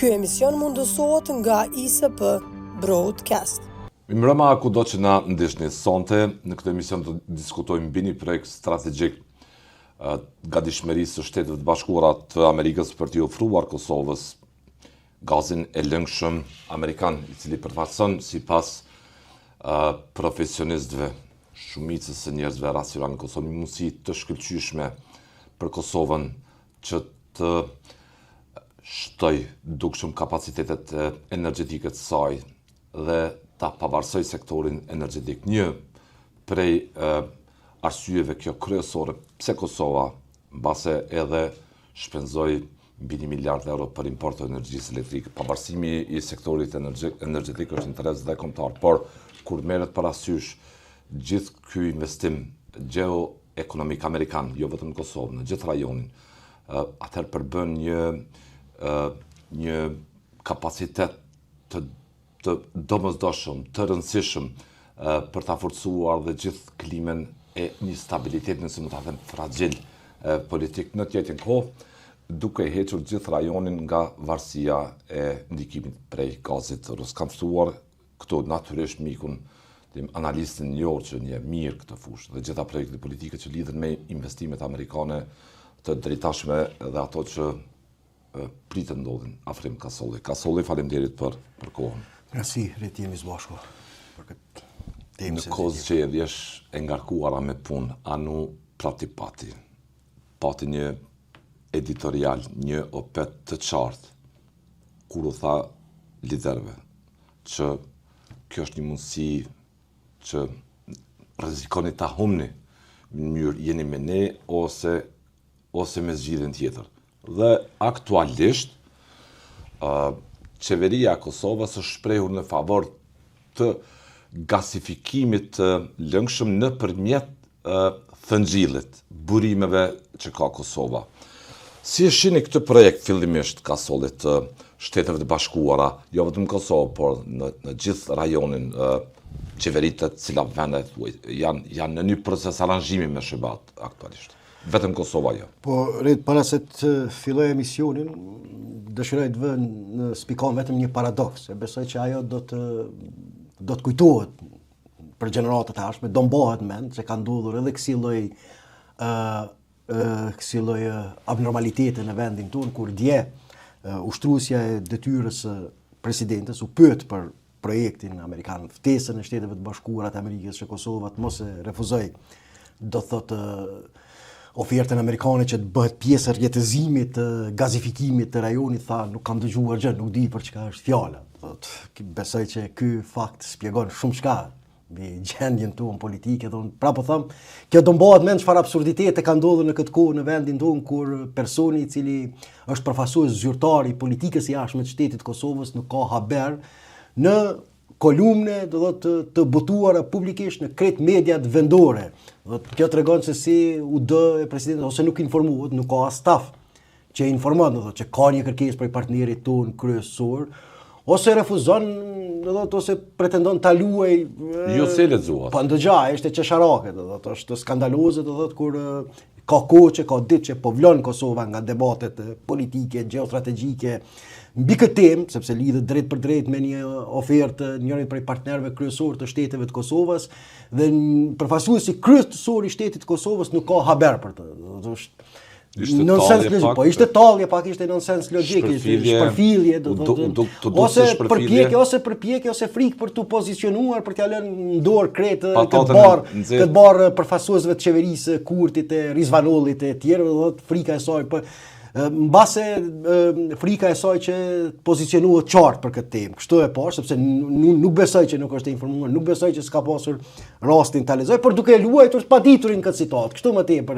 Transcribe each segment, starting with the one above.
Ky emision mundësohet nga ISP Broadcast. Mirëmbrëma kudo që na ndihni sonte, në këtë emision të diskutojmë mbi një projekt strategjik gatishmërisë së Shtetit të Bashkuara të Amerikës për t'i ofruar Kosovës gazin e lëngshëm amerikan, i cili përfaqëson sipas profesionistëve, shumicës së njerëzve racional në Kosovë, një mundësi të shkëlqyeshme për Kosovën që të shtoj dukshëm kapacitetet energjetike të saj dhe ta pavarësoj sektorin energjetik. Një prej arsyeve kjo kryesore pse Kosova mbase edhe shpenzoi mbi 1 miliard euro për import të energjisë elektrike. Pavarësimi i sektorit energjetik është interes dhe kombëtar, por kur merret parasysh gjithë ky investim geo-ekonomik amerikan, jo vetëm në Kosovë, në gjithë rajonin, atëherë përbën një kapacitet të domosdoshëm, të rëndësishëm për ta forcuar dhe gjithë klimën e një stabilitet, nëse mund ta them fragjil politik në të njëjtën kohë, duke hequr gjithë rajonin nga varësia e ndikimit prej gazit rus. Kam ftuar këtu natyrisht mikun, analistin njohur që një mirë këtë fushë dhe gjitha projekte politike që lidhen me investimet amerikane të drejtashme dhe ato që pritet ndodhin. Afrim Kasolli. Kasolli, faleminderit për kohën. Merci, reti jemi së bashku për këtë temë. Në kohë që e vjesh e ngarkuara me punë, anu prati pati një editorial, një opet të qartë, kur u tha liderëve që kjo është një mundësi që rrezikoni ta humni në mënyrë jeni me ne ose me zgjidhjen tjetër. Dhe aktualisht qeveria e Kosovës është shprehur në favor të gasifikimit të lëngshëm nëpërmjet thëngjillit, burimeve që ka Kosova. Si e shihni këtë projekt fillimisht Kasolli të Shteteve të Bashkuara, jo vetëm në Kosovë, por në gjithë rajonin, qeveritë të cilat vende janë në një proces aranzhimi me SHBA-t aktualisht. Vetëm Kosova jo. Po, para se të filloj emisionin, dëshiroj të vë në spikon vetëm një paradoks. E besoj që ajo do të kujtohet për gjeneratët e ardhshme, do mbohet mend se ka ndodhur edhe kësi lloj abnormalitete në vendin tonë, kur dje ushtrusja e detyrës së presidentes u pyet për projektin amerikan, ftesën e Shteteve të Bashkuara të Amerikës që Kosova të mos e refuzoj, do thotë ofertën amerikane që të bëhet pjesë e rjetëzimit të gazifikimit të rajonit, tha nuk kam dëgjuar gjë, nuk di për çka është fjala. Besoj që ky fakt shpjegon shumë çka mbi gjendjen tonë politike, dhe unë prapë them, kjo do mbohet mend çfarë absurditete ka ndodhur në këtë kohë në vendin tonë, kur personi i cili është përfaqësues zyrtar i politikës së jashtme të shtetit të Kosovës nuk ka haber në kolumne të botuara publikisht në krejt mediat vendore. Kjo tregon se si UD e presidentit ose nuk informohet, nuk ka as staf që informon, që ka një kërkesë prej partnerit tonë kryesor, ose refuzon, ose pretendon ta luajë. Jo se lexuat. Po ndëgjaj, është qesharake, është skandaloze, kur ka kohë që ka ditë që po vlon Kosova nga debatet politike, geostrategjike mbi këtë temë, sepse lidhet drejt për drejt me një ofertë njërit prej partnerëve kryesor të Shteteve të Kosovës, dhe përfaqësuesi kryesor i Shtetit të Kosovës nuk ka haber për të. Ishte tallje pak, ishte nonsens logjik, shpërfillje, ose përpjekje ose frikë për të pozicionuar, për t'ia lënë në dorë kretë këtë barë përfaqësuesve të qeverisë Kurtit, e Rizvanollit e tjerëve, frika e saj mbase frika e saj që pozicionuhet qartë për këtë temë. Kështu e parë, sepse nuk besoj që nuk është e informuar, nuk besoj që s'ka pasur rastin ta lexoj, por duke luajtur paditurin këtë citat. Kështu më tepër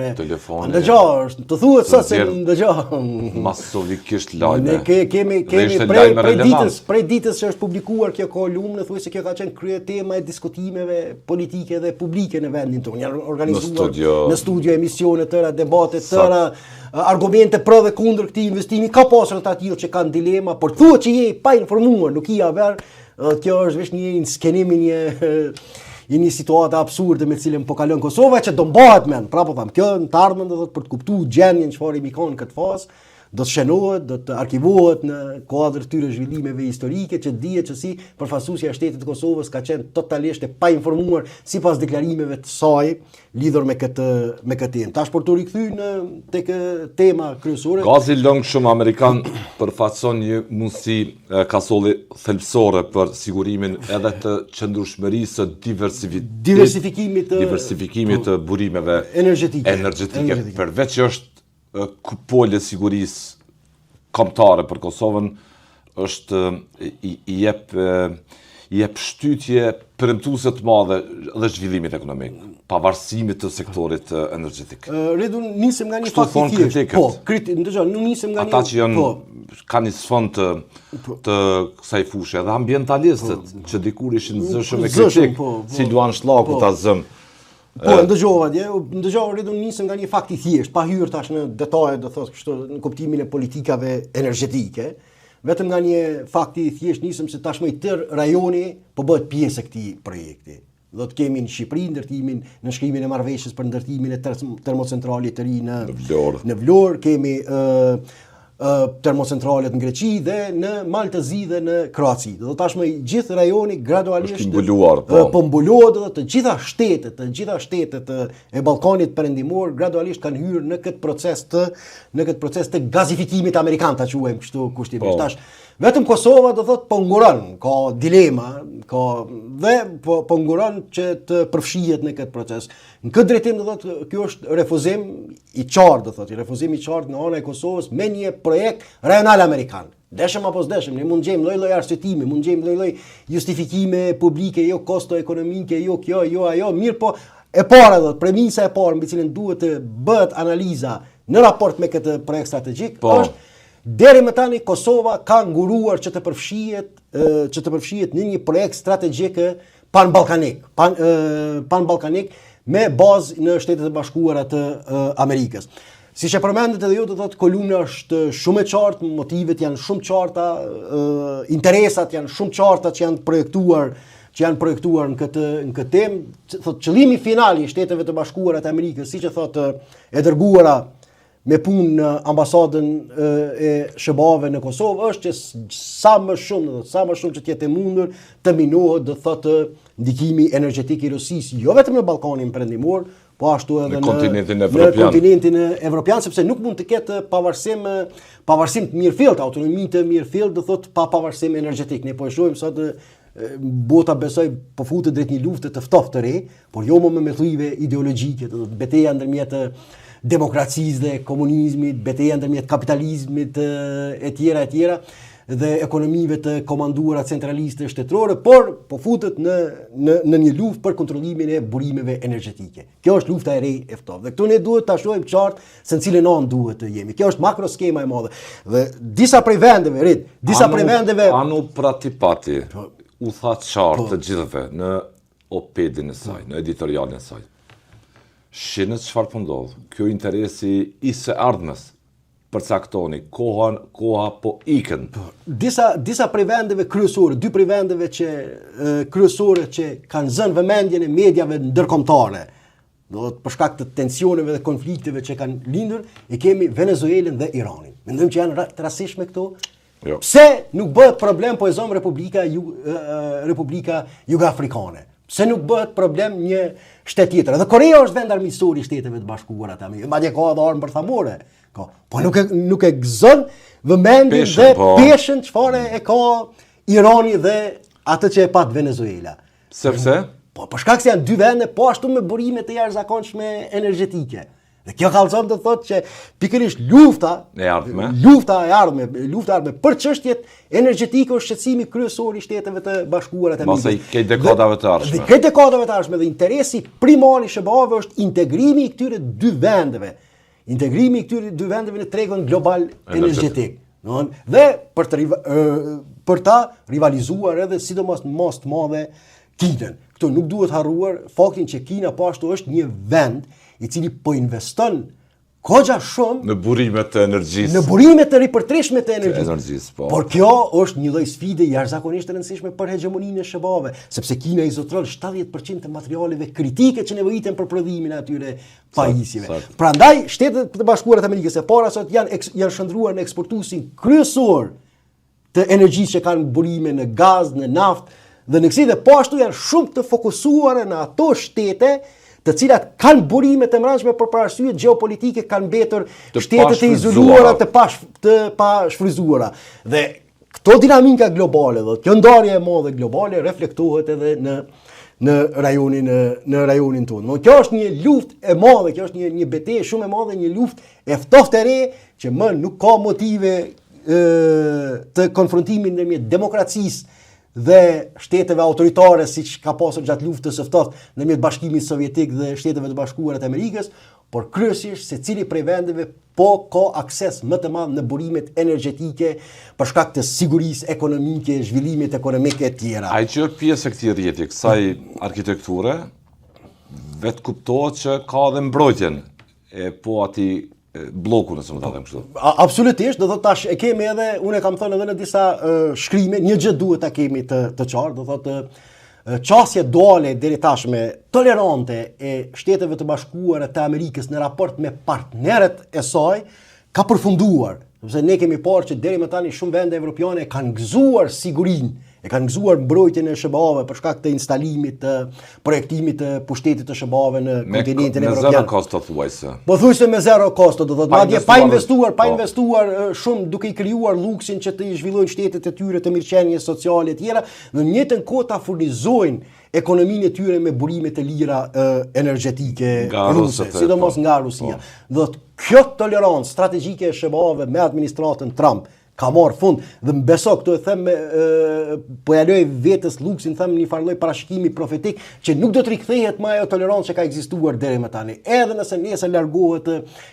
ndëgjoj, të thuhet sa se ndëgjoj. Masovikisht lajme. Ne kemi prej ditës që është publikuar kjo kolumnë, thuaj se kjo ka qenë krye tema e diskutimeve politike dhe publike në vendin tonë. Janë organizuar në studio emisione tëra, debate tëra, argumente pro dhe kundër këtij investimi, ka pasur ata të tillë që kanë dilema, por thuhet që je pa informuar, nuk i haber. Kjo është vetëm një skenim i një situatë absurde me cilën po kalon Kosova, që do mbahet mend. Prapë them, kjo në të ardhmen do thotë për të kuptuar gjendjen çfarë i bikon këtë fazë, do të shënohet, do të arkivohet në kuadër tyre zhvillimeve historike, që dihet që si përfaqësuesja e shtetit të Kosovës ka qenë totalisht e painformuar sipas deklarimeve të saj lidhur me këtë temë. Tash për të rikthyer tek tema kryesore. Gazi lëngshëm amerikan përfaqëson një mundësi kasolli thelbësore për sigurimin edhe të qëndrueshmërisë së diversifikimit të burimeve energjetike. Përveç që është kupolë e sigurisë kombëtare për Kosovën, është i jep shtytje premtuese të madhe dhe zhvillimit ekonomik, pavarësimit të sektorit energjetik. Redu nisem nga një fakt i thjeshtë. Nuk nisem nga ata që kanë një sfond të kësaj fushë, edhe ambientalistët që dikur ishin zëshëm e kritik, si Luan Shllaku ta zëm. Ndëgjova Redu nisem nga një fakt i thjeshtë, pa hyrë tash në detaje, do thotë kështu në kuptimin e politikave energjetike. Vetëm nga një fakti i thjesht nisëm se tashmë i tërë rajoni po bëhet pjesë e këtij projekti. Do të kemi në Shqipëri ndërtimin, në shkrimin e marrëveshjes për ndërtimin e termocentralit të ri në Vlorë, kemi termocentralet në Greqi dhe në Maltëzi dhe në Kroaci. Do tashmë gjithë rajoni gradualisht po mbulohet, dhe të gjitha shtetet e Ballkanit Perëndimor gradualisht kanë hyrë në këtë proces të gazifikimit amerikan, ta quajmë kështu kushtimisht. Tash vetëm Kosova do thotë po nguron, ka dilema, dhe po nguron që të përfshihet në këtë proces. Në këtë drejtim do thotë ky është refuzim i qartë, në ana e Kosovës me një projekt rajonal amerikan. Deshëm apo s'deshëm, ne mund gjejmë lloj-lloj arsyetime, mund gjejmë lloj-lloj justifikime publike, jo kosto ekonomike, jo kjo, jo ajo, mirë po e para do të premisa e parë mbi cilën duhet të bëhet analiza në raport me këtë projekt strategjik është deri më tani Kosova ka nguruar që të përfshihet në një projekt strategjik pan-ballkanik me bazë në Shtetet e Bashkuara të Amerikës. Siç e përmendet edhe ju, do thotë kolumna është shumë e qartë, motivet janë shumë qarta, interesat janë shumë qarta që janë projektuar në këtë temë. Thotë qëllimi final i Shteteve të Bashkuara të Amerikës, siç e thotë e dërguara me punë në ambasadën e SBA-ve në Kosovë është që sa më shumë që të jetë e mundur të minohet, do thotë ndikimi energjetik i Rusisë, jo vetëm në Ballkanin Perëndimor, po ashtu edhe në kontinentin evropian, sepse nuk mund të ketë pavarësim të mirëfillt, autonomi të mirëfillt, do thotë pa pavarësim energjetik. Ne po e shohim sot bota besoj po futet drejt një lufte të ftohtë të re, por jo më me metodhe ideologjike, do thotë betejë ndërmjet demokracisë dhe komunizmit, betejë ndërmjet kapitalizmit e tjera dhe ekonomive të komanduara centraliste shtetërore, por po futet në një luftë për kontrollimin e burimeve energjetike. Kjo është lufta e re e ftohtë. Dhe këtu ne duhet ta shohim qartë se në cilën anë duhet të jemi. Kjo është makroskema e madhe. Dhe disa prej vendeve Anu Pratipati u tha qartë të gjithëve në opedin e saj, në editorialin e saj. Shinët çfarë po ndodh? Kjo interesi i së ardhmes përcaktoni, koha po ikën. Disa prej vendeve kryesore, dy prej vendeve kryesore që kanë zënë vëmendjen e mediave ndërkombëtare, do të për shkak të tensioneve dhe konflikteve që kanë lindur, e kemi Venezuelën dhe Iranin. Mendojmë që janë të rastishme këto? Jo. Pse nuk bëhet problem po e zëm Republika Jugafrikane? Pse nuk bëhet problem një shtet tjetër? Edhe Korea është vend armiqësor i Shteteve të Bashkuara të Amerikës. Madje ka edhe armë bërthamore. Po nuk e gëzon vëmendjen dhe peshën çfarë e ka Irani dhe atë që e pat Venezuela. Sepse? Po për shkak se janë dy vende po ashtu me burime të jashtëzakonshme energjetike. Dhe kjo kallëzon të thotë që pikërisht lufta e ardhme për çështjet energjetike është shqetësimi kryesor i Shteteve të Bashkuara të Amerikës. Mbas këtij dekadave të ardhshme. Këtij dekadave të ardhshme dhe interesi primar i SBA-ve është integrimi i këtyre dy vendeve. Në tregun global energjetik. Dhe për ta rivalizuar edhe sidomos më të madhe Kinën. Këtu nuk duhet harruar faktin që Kina po ashtu është një vend i cili po investon Kogja shumë në burimet të energjisë. në burimet të ripërtreshme të energjisë. Energjisë, po. Por kjo është një lloj sfide jashtëzakonisht e rëndësishme për hegemoninë e shëbave, sepse Kina i zotron 70% të materialeve kritike që nevojiten për prodhimin e atyre pajisjeve. Prandaj Shtetet e Bashkuara të Amerikës së Para sot janë shndruar në eksportuesin kryesor të energjisë që kanë burime në gaz, në naftë dhe në kësi dhe po ashtu janë shumë të fokusuara në ato shtete të cilat kanë burime të mbrëmshme për arsye gjeopolitike, kanë mbetur shtetet e izoluara të pashfryzuara. Dhe këto dinamika globale, dhe kjo ndarje e madhe globale reflektohet edhe në rajonin tonë. No, kjo është një luftë e madhe, kjo është një betejë shumë e madhe, një luftë e ftohtë e re që më nuk ka motive të konfrontimin ndërmjet demokracisë dhe shteteve autoritare siç ka pasur gjatë luftës së ftohtë ndërmjet Bashkimit Sovjetik dhe Shteteve të Bashkuara të Amerikës, por kryesisht secili prej vendeve po ka akses më të madh në burimet energjetike për shkak të sigurisë ekonomike, zhvillimit ekonomik e tjera. Ai që pjesë e këtij rrjeti, kësaj arkitekture, vetë kuptohet që ka edhe mbrojtjen e po atij bloku, nëse më ta them kështu. Absolutisht, do thotë tash e kemi edhe, unë e kam thënë edhe në disa shkrime, një gjë duhet ta kemi të qartë, do thotë qasje duale deri tashme tolerante e Shteteve të Bashkuara të Amerikës në raport me partnerët e saj ka përfunduar. Sepse ne kemi parë që deri më tani shumë vende evropiane kanë gëzuar sigurinë, e kanë gëzuar mbrojtjen e SBA-ve për shkak të instalimit të projektimit të pushtetit të SBA-ve në kontinentin evropian. Me zero kosto thuajse. Po thuajse me zero kosto, do thotë madje pa investuar shumë duke I krijuar luksin që të zhvillojnë shtetet e tyre të mirëqenies sociale e tjera, në një njëjtën kohë ta furnizojnë ekonominë e tyre me burime të lira energjetike ruse, sidomos nga Rusia. Do thotë kjo tolerancë strategjike e SBA-ve me administratën Trump ka marrë fund dhe më beso këtu e them po ja loj vetës luksin, them një farë lloj parashikimi profetik që nuk do të rikthehet më ajo tolerancë që ka ekzistuar deri më tani. Edhe nëse nesër largohet,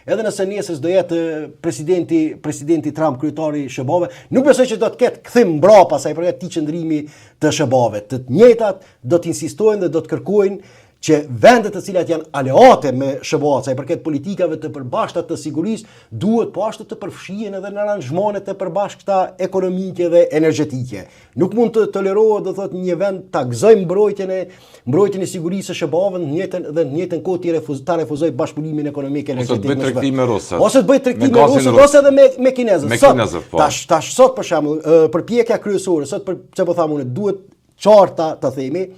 edhe nëse nesër do jetë presidenti Trump kryetari I SBA-ve, nuk besoj që do të ketë kthim mbrapa sa I përket këtij qëndrimi të SBA-ve. Të njëjtat do të insistojnë dhe do të kërkojnë që vendet të cilat janë aleate me SBA, sa I përket politikave të përbashkëta të sigurisë, duhet po ashtu të përfshihen edhe në aranzhmanet e përbashkëta ekonomike dhe energjetike. Nuk mund të tolerohet, do thotë, një vend ta gëzojë mbrojtjen e sigurisë së SBA-ve në njëjtën kohë ta refuzoj bashkëpunimin ekonomik energjetik. Ose të bëj tregtim me rusët. Ose të bëj tregtim me rusët ose edhe me kinezët. Tash sot për shembull, përpjekja kryesore, sot për çfarë po tham unë, duhet qarta ta themi,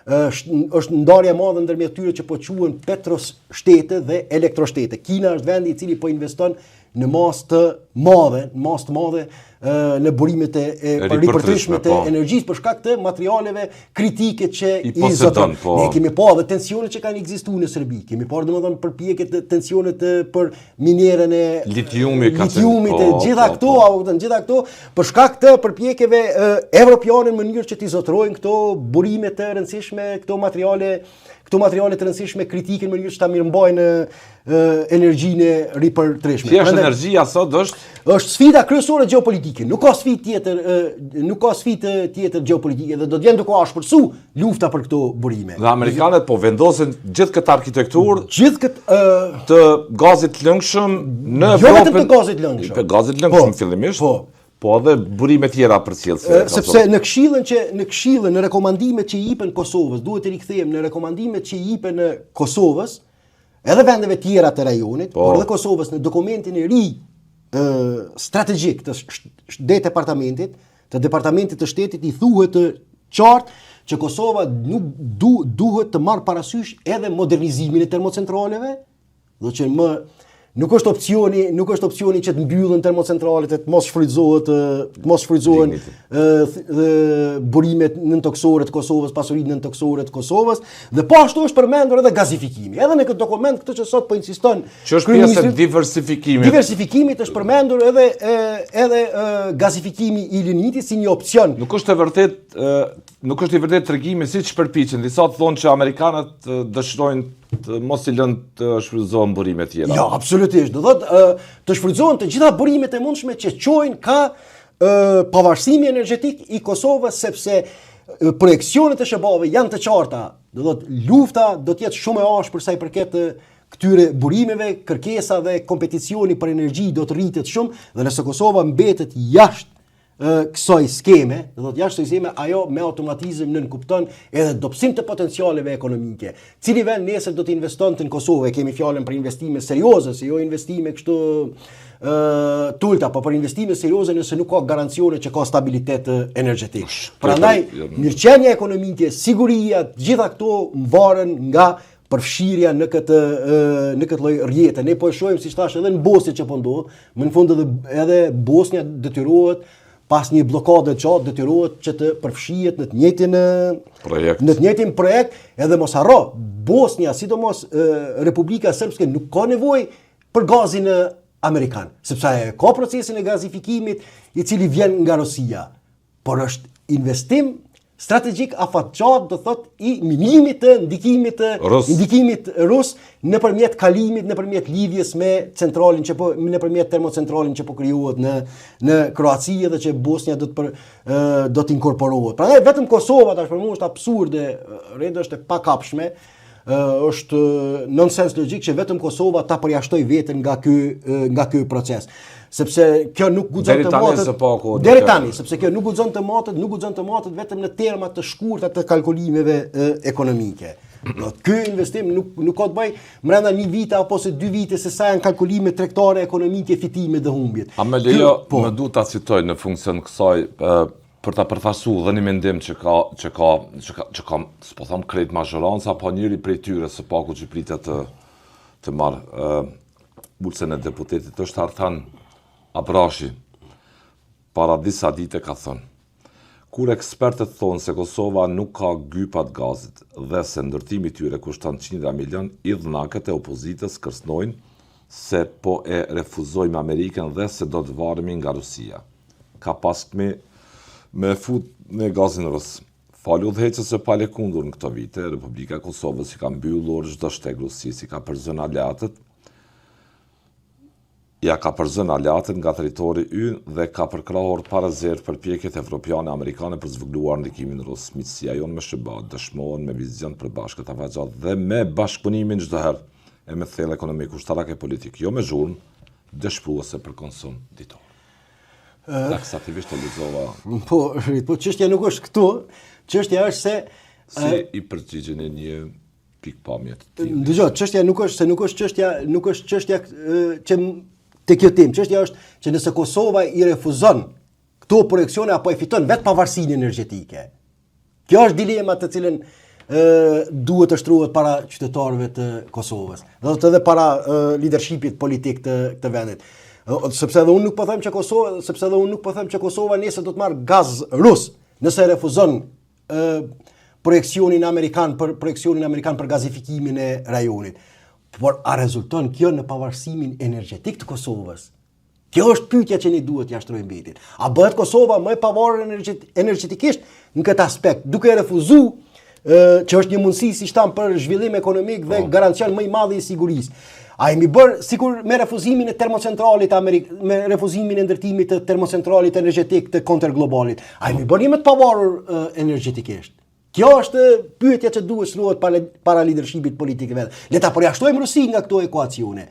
është ndarja e madhe ndërmjet tyre që po quhen petroshtete dhe elektroshtete. Kina është vendi I cili po investon në masë të madhe në burimet e ripërtreshme të energjisë për shkak të materialeve kritike që I zoton. Ne kemi pa edhe tensionet që kanë ekzistuar në Serbi. Kemi parë domethënë përpjekje të tensionet për minerën e litiumit, gjitha këto për shkak të përpjekjeve evropiane në mënyrë që t'i zotrojnë këto burime të rëndësishme, këto materiale të rëndësishme kritike në mënyrë që ta mirëmbajnë energjinë e ripërtreshme. Thjesht energjia sot është sfida kryesore gjeopolitike. Nuk ka sfidë tjetër gjeopolitike dhe do të vjen duke ashpërsu lufta për këto burime. Dhe amerikanët po vendosen gjithë këtë arkitekturë të gazit lëngshëm në Evropë. Jo vetëm të gazit lëngshëm. Gazit lëngshëm fillimisht. Po edhe burime tjera përcjellëse. Sepse në këshillën në rekomandimet që I jepen Kosovës, duhet të rikthehemi në rekomandimet që I jepen në Kosovës, edhe vendeve tjera të rajonit, por edhe Kosovës në dokumentin e ri strategjik të departamentit të shtetit I thuhet të qartë që Kosova nuk duhet të marrë parasysh edhe modernizimin e termocentraleve, do që nuk është opcioni që të mbyllen termocentralet e të mos shfrytëzohen burimet nëntoksore të Kosovës, pasuritë nëntoksore të Kosovës, dhe po ashtu është përmendur edhe gazifikimi. Edhe në këtë dokument këtë që sot po insiston që është pjesë e diversifikimit. Diversifikimit është përmendur edhe gazifikimi I lignitit si një opcion. Nuk është I vërtet tregimi siç përpiqen. Disa thonë që amerikanët dëshirojnë të mos I lënë të shfrytëzohen burime tjera. Jo, absolutisht. Do thotë të shfrytëzohen të gjitha burimet e mundshme që çojnë ka pavarësimi energjetik I Kosovës, sepse projeksionet e SBA-ve janë të qarta. Do thotë lufta do të jetë shumë e ashpër sa I përket këtyre burimeve, kërkesa dhe kompeticioni për energji do të rritet shumë, dhe nëse Kosova mbetet jashtë kësaj skeme, do thotë jashtë kësaj skeme, ajo me automatizëm nënkupton edhe dobësim të potencialeve ekonomike. Cili vend nesër do të investonte në Kosovë, kemi fjalën për investime serioze, se jo investime kështu tulta, po për investime serioze nëse nuk ka garancione që ka stabilitet energjetik. Prandaj mirëqenia ekonomike, siguria, gjitha këto mbaren nga përfshirja në këtë lloj rjete. Ne po e shohim siç thash edhe në Bosnjë që po ndodh, më në fund edhe Bosnja detyrohet pas një blokade të gjatë detyrohet që të përfshihet në të njëjtin projekt, edhe mos harro, Bosnja, sidomos Republika Srpske nuk ka nevojë për gazin amerikan, sepse ka procesin e gazifikimit i cili vjen nga Rusia, por është investim strategjik afatgjat, do thot, i minimit të ndikimit rus nëpërmjet kalimit, nëpërmjet lidhjes me centralin nëpërmjet termocentralin që po krijohet në Kroaci dhe që Bosnia do të inkorporohet. Prandaj vetëm Kosova tash për mua është absurde, rreth është e pakapshme, është nonsens logjik që vetëm Kosova ta përjashtoj veten nga ky proces. Sepse kjo nuk guxon të matet deri tani, sepse kjo nuk guxon të matet vetëm në terma të shkurta të kalkulimeve ekonomike. Ky investim nuk ka të bëjë brenda një vite apo se 2 vite se sa janë kalkulime tregtare ekonomike, fitime dhe humbjet. A më lejo, më duhet ta citoj në funksion kësaj për ta përfaqësuar dhe një mendim që ka, s'po them krejt mazhoranca, po njëri prej tyre së paku që pritet të marr bulcën e deputetit është Arthan Abrashi, para disa dite ka thënë, kur ekspertët thonë se Kosova nuk ka gypat gazit dhe se ndërtimi tyre kushton 100 milion, idhnakët e opozitës kërcënojnë se po e refuzojmë Amerikën dhe se do të varemi nga Rusia. Ka pas me fut në gazin rus. Falu udhëheqës së palekundur në këto vite, Republika e Kosovës i ka mbyllur çdo shteg Rusisë, i ka përzën aleatët, ka përzën aleatët nga territori ynë dhe ka përkrahur pa rezervë përpjekjet evropiane amerikane për zvogëluar ndikimin rus. Miqësia jonë me SHBA dëshmohen me vizion të përbashkët afatgjat dhe me bashkëpunimin çdo herë e me thellë ekonomik, ushtarak e politik, jo me zhurmë, dëshpëruese për konsum ditor. Taksativisht e lexova. Po çështja nuk është këtu, çështja është se si i përgjigjen e një pikpamje të tillë. Dëgjoj, çështja nuk është çështja që te kjo temë. Çështja është që nëse Kosova i refuzon këto projeksione apo e fiton vetë pavarësinë energjetike. Kjo është dilema të cilën duhet të shtrohet para qytetarëve të Kosovës, dhe edhe para leadershipit politik të vendit. Sepse edhe unë nuk po them që Kosova nesër do të marrë gaz rus nëse refuzon projeksionin amerikan për gazifikimin e rajonit. Por a rezulton kjo në pavarësimin energjetik të Kosovës? Kjo është pyetja që ne duhet t'ia shtrojmë mbetit. A bëhet Kosova më e pavarur energjetikisht në këtë aspekt, duke refuzuar që është një mundësi si shtam për zhvillim ekonomik dhe garancion më i madh i sigurisë. A jemi bërë sikur me refuzimin e termocentralit me refuzimin e ndërtimit të termocentralit energjetik të kontrglobalit. A jemi bërë një më të pavarur energjetikisht? Kjo është pyetja që duhet shtrohet para leadershipit politik vetë. Le ta përjashtojmë Rusinë nga këto ekuacione.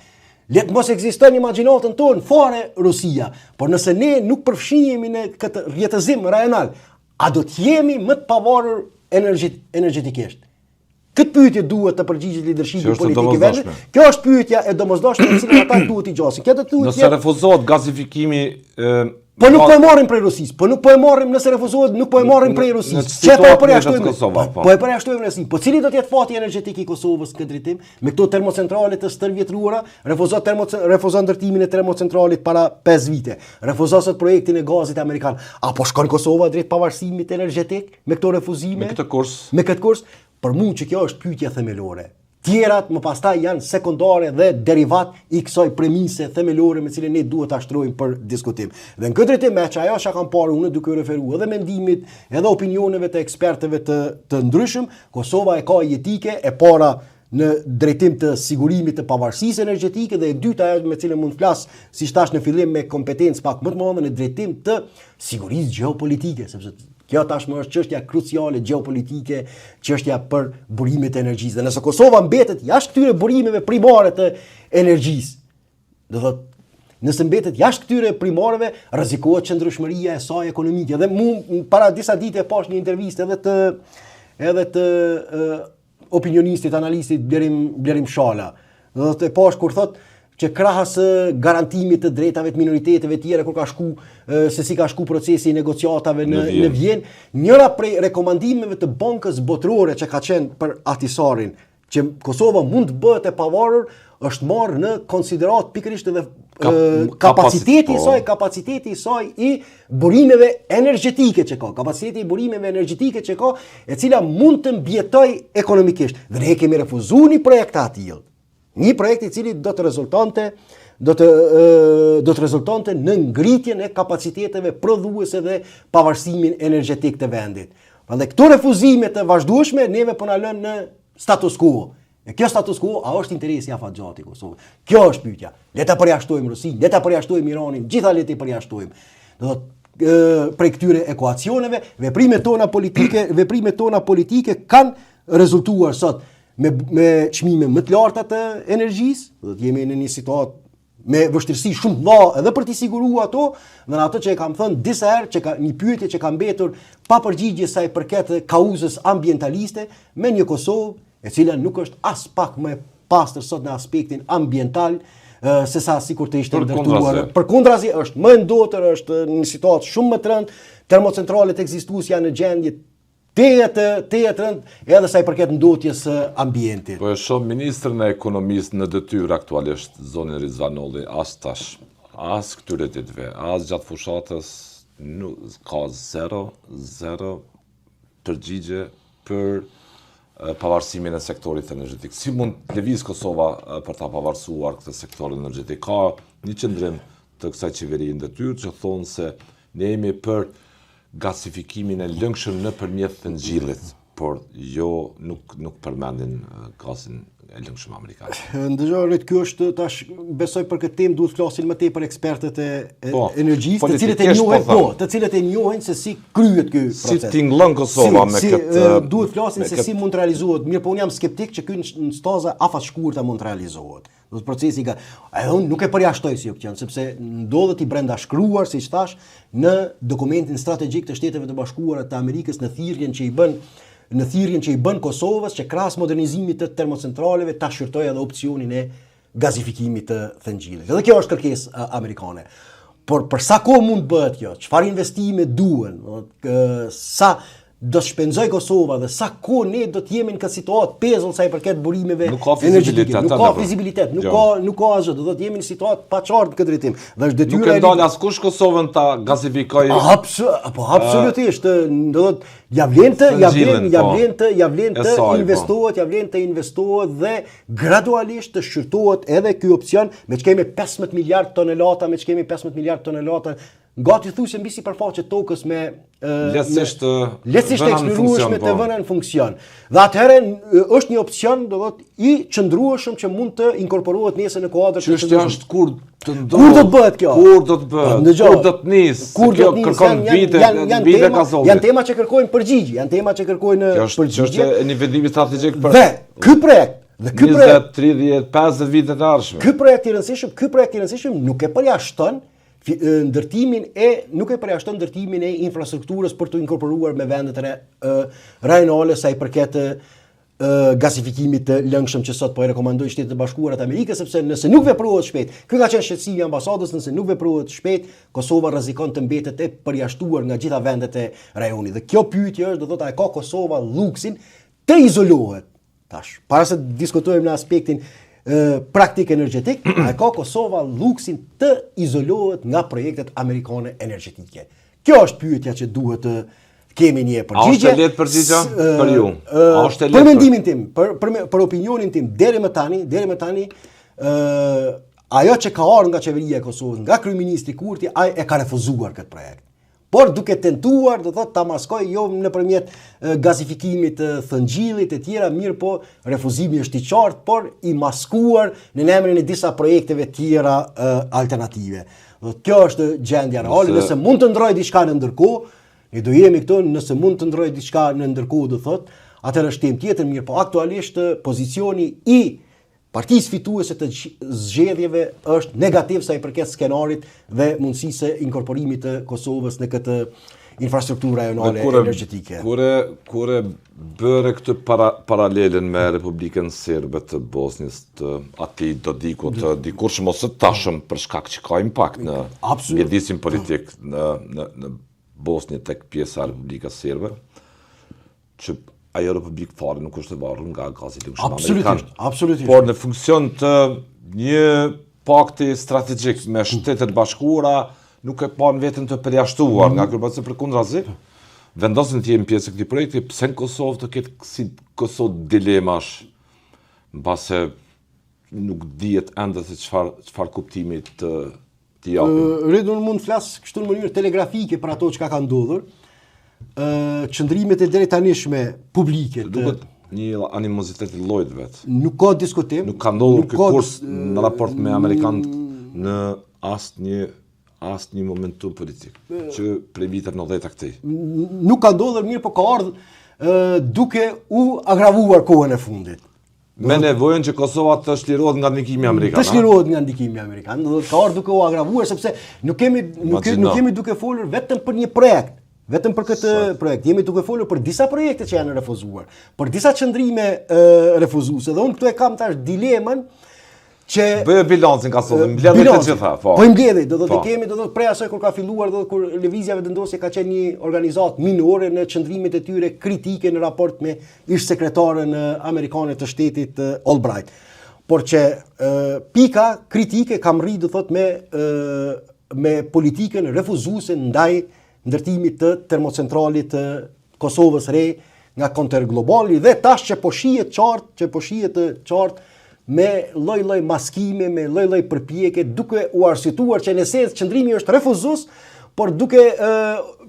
Le të mos ekzistojnë imagjinatën tonë fare Rusia, por nëse ne nuk përfshihemi në këtë rjetëzim rajonal, a do të jemi më të pavarur energjetikisht? Këtë pyetje duhet të përgjigjet leadershipi politik i vendit. Kjo është pyetja e domosdoshme në cilën ata duhet i gjasin. Nëse refuzohet gazifikimi po nuk po e marrim prej Rusisë, nëse refuzohet nuk po e marrim prej Rusisë. Çe po përjashtojmë Kosovë. Po e përjashtojmë Rusinë. Po cili do të jetë fati energjetik i Kosovës këtë drejtim me këto termocentrale të stërvjetruara? Refuzon ndërtimin e termocentralit para 5 vite. Refuzon sot projektin e gazit amerikan. Apo shkon Kosova drejt pavarësimit energjetik me këto refuzime? Me këtë kurs? Për mua që kjo është pyetja themelore. Tjerat më pastaj janë sekondare dhe derivat i kësaj premise themelore me cilën ne duhet ta shtrojmë për diskutim. Dhe në këtë drejtim që ajo që kam parë unë duke referuar edhe mendimit, edhe opinioneve të ekspertëve të ndryshëm, Kosova e ka jetike e para në drejtim të sigurimit të pavarësisë energjetike dhe e dyta ajo me cilën mund të flas, siç thash në fillim, me kompetencë pak më të madhe në drejtim të sigurisë gjeopolitike, sepse Kjo tashmë është çështja kruciale gjeopolitike, çështja për burimet e energjisë. Dhe nëse Kosova mbetet jashtë këtyre burimeve primare të energjisë, do thotë, nëse mbetet jashtë këtyre primareve, rrezikohet qëndrueshmëria e saj ekonomike. Dhe mu para disa ditë pash një intervistë edhe të opinionistit, analistit Blerim Shala. Do të pash kur thotë që krahas garantimit të drejtave të minoriteteve tjera kur ka shku se si ka shku procesi i negociatave në Vjenë, njëra prej rekomandimeve të Bankës Botërore që ka qenë për Ahtisarin, që Kosova mund të bëhet e pavarur, është marrë në konsiderat pikërisht edhe kapaciteti i saj i burimeve energjetike që ka, e cila mund të mbjetoj ekonomikisht. Dhe ne kemi refuzuar një projekt atij. Një projekt i cili do të rezultonte në ngritjen e kapaciteteve prodhuese dhe pavarësimin energjetik të vendit. Prandaj këto refuzime të vazhdueshme neve po na lënë në status quo. E kjo status quo a është interesi afatgjat i Kosovës? Kjo është pyetja. Le ta përjashtojmë Rusinë, le ta përjashtojmë Iranin, gjitha le të përjashtojmë. Do thotë prej këtyre ekuacioneve, veprimet tona politike kanë rezultuar sot me çmime më të larta të energjisë, do të jemi në një situatë me vështirësi shumë të mëdha edhe për të siguruar ato, dhe ato që e kam thënë disa herë, një pyetje që ka mbetur pa përgjigje sa i përket kauzës ambientaliste, me një Kosovë e cila nuk është as pak më pastër sot në aspektin ambiental se sa sikur të ishte ndërtuar. Përkundrazi është më ndotër, është në një situatë shumë më të rëndë, termocentralet ekzistuese janë në gjendje të rëndë edhe sa i përket ndotjes ambientit. Po e shoh ministrin e ekonomisë në detyrë aktualisht zonin Rizvanolli, as tash, as këtyre ditëve, as gjatë fushatës ka zero përgjigje për pavarësimin e sektorit energjetik. Si mund lëviz Kosova për ta pavarësuar këtë sektor energjetik? Ka një qëndrim të kësaj qeverie në detyrë që thonë se ne jemi për gasifikimin e lëngshëm nëpërmjet Thëngjillit, por nuk përmendin gazin e lëngshëm amerikan. Ndëgjoj, kjo është tash besoj për këtë temë duhet flasin më tepër ekspertët e energjisë, të cilët e njohin se si kryhet ky proces. Si tingëllon Kosova me këtë duhet flasin se si mund të realizohet. Mirë, po unë jam skeptik që ky në staza afatshkurtë mund të realizohet. Do të procesi unë nuk e përjashtoj si opcion, sepse ndodhet i brenda shkruar, siç thash, në dokumentin strategjik të Shteteve të Bashkuara të Amerikës në thirrjen që i bën Kosovës që krahas modernizimit të termocentraleve ta shqyrtojë edhe opsionin e gazifikimit të Thëngjillit. Edhe kjo është kërkesë amerikane. Por për sa kohë mund bëhet kjo? Çfarë investime duhen? Sa do të shpenzoj Kosova dhe sa kohë ne do të jemi në këtë situatë pezull sa i përket burimeve energjetike. Nuk ka fizibilitet, nuk ka asgjë, do të jemi në situatë pa qartë në këtë drejtim. Dhe është detyra nuk e ndal askush Kosovën ta gazifikojë. Absolutisht, do të ja vlen të investohet dhe gradualisht të shqyrtohet edhe ky opsion, me që kemi 15 miliard tonelata, gati thujse mbi sipërfaqe tokës me lehtësisht eksplorueshme të vëna në funksion. Dhe atëherë është një opsion do i qëndrueshëm që mund të inkorporohet nesër në kuadër të çështja është kur të ndodh. Kur do të bëhet kjo? Kur do të bëhet? Kur do të nis? Kur do të kërkon vite kazolli. Janë tema që kërkojnë përgjigje, përgjigje. Kjo është një vendim strategjik për ky projekt. 20, 30, 50 vite të ardhshme. Ky projekt i rëndësishëm nuk e përjashton ndërtimin e infrastrukturës për të inkorporuar me vendet rajonale sa i përket gasifikimit të lëngshëm që sot po e rekomandojnë Shtetet e Bashkuara të Amerikës, sepse nëse nuk veprohet shpejt, ky ka qenë shqetësimi i ambasadës, nëse nuk veprohet shpejt, Kosova rrezikon të mbetet e përjashtuar nga gjitha vendet e rajonit. Dhe kjo pyetje është, do thotë, a ka Kosova luksin të izolohet? Tash, para se diskutojmë në aspektin praktik energjetik, a ka Kosova luksin të izolohet nga projektet amerikane energjetike? Kjo është pyetja që duhet të kemi një përgjigje. A është e lehtë përgjigja për ju? Për mendimin tim, për opinionin tim, deri më tani, ajo që ka ardhur nga qeveria e Kosovës, nga kryeministri Kurti, ai e ka refuzuar këtë projekt. Por duke tentuar, do thotë, ta maskoj jo nëpërmjet gazifikimit të Thëngjillit e tjera, mirë po refuzimi është i qartë, por i maskuar në emrin e disa projekteve tjera alternative. Kjo është gjendja reale, nëse mund të ndrojë diçka në ndërkohë, Ne do jemi këtu nëse mund të ndrojë diçka në ndërkohë do thot, atëherë është temë tjetër mirë, po aktualisht pozicioni i partisë fituese të zgjedhjeve është negativ sa i përket skenarit dhe mundësisë së inkorporimit të Kosovës në këtë infrastrukturë rajonale energjetike. Kur bëre këtë paralelen me Republikën Serbe të Bosnjës, të atij Dodiko të dikurshëm ose tashëm për shkak që ka impakt në mjedisin politik në Bosnjë tek pjesa e Republikës Serbe, që ajo Republikë fare nuk është e varur nga gazi lëngshëm amerikan. Absolutisht. Por në funksion të një pakti strategjik me Shtetet Bashkuara, nuk e pa në vetën të përjashtuar nga kërbatë përkundrazi, vendosin të jemi pjesë e këtij projekti, pse në Kosovë të ketë si Kosovë dilemash, mbase nuk dihet ende se çfarë kuptimi të japin. Rridun mund të flas kështu në mënyrë telegrafike për ato çka ka ndodhur. Qëndrimet e drejtanishme publike duket një animozitet i llojit vet. Nuk ka diskutim. Nuk ka ndodhur ky kurs në raport me amerikanët në asnjë momentum politik që prej viteve 90 këtej. Nuk ka ndodhur mirë, po ka ardhur duke u agravuar kohën e fundit. Me nevojën që Kosova të shlirohet nga ndikimi amerikan. Të shlirohet nga ndikimi amerikan, do të ka ardhur duke u agravuar sepse nuk kemi duke folur vetëm për një projekt. Vetëm për këtë projekt, jemi duke folur për disa projekte që janë refuzuar, për disa qëndrime refuzuese, dhe unë këtu e kam tash dilemën që bëjë bilancin ka sot, mbledhë të gjitha, po. Po i mbledhë, do të kemi, do të prej asaj kur ka filluar, do të kur lëvizjave vendosje ka qenë një organizatë minore në qëndrimet e tyre kritike në raport me ish sekretaren amerikane të shtetit Albright. Por që pika kritike kam rri, do thot, me politikën refuzuese ndaj ndërtimit të termocentralit të Kosovës re nga konter globali dhe tash që po shihet qartë me lloj-lloj maskime, me lloj-lloj përpjekje duke u arsyetuar që në esencë qëndrimi është refuzues, por duke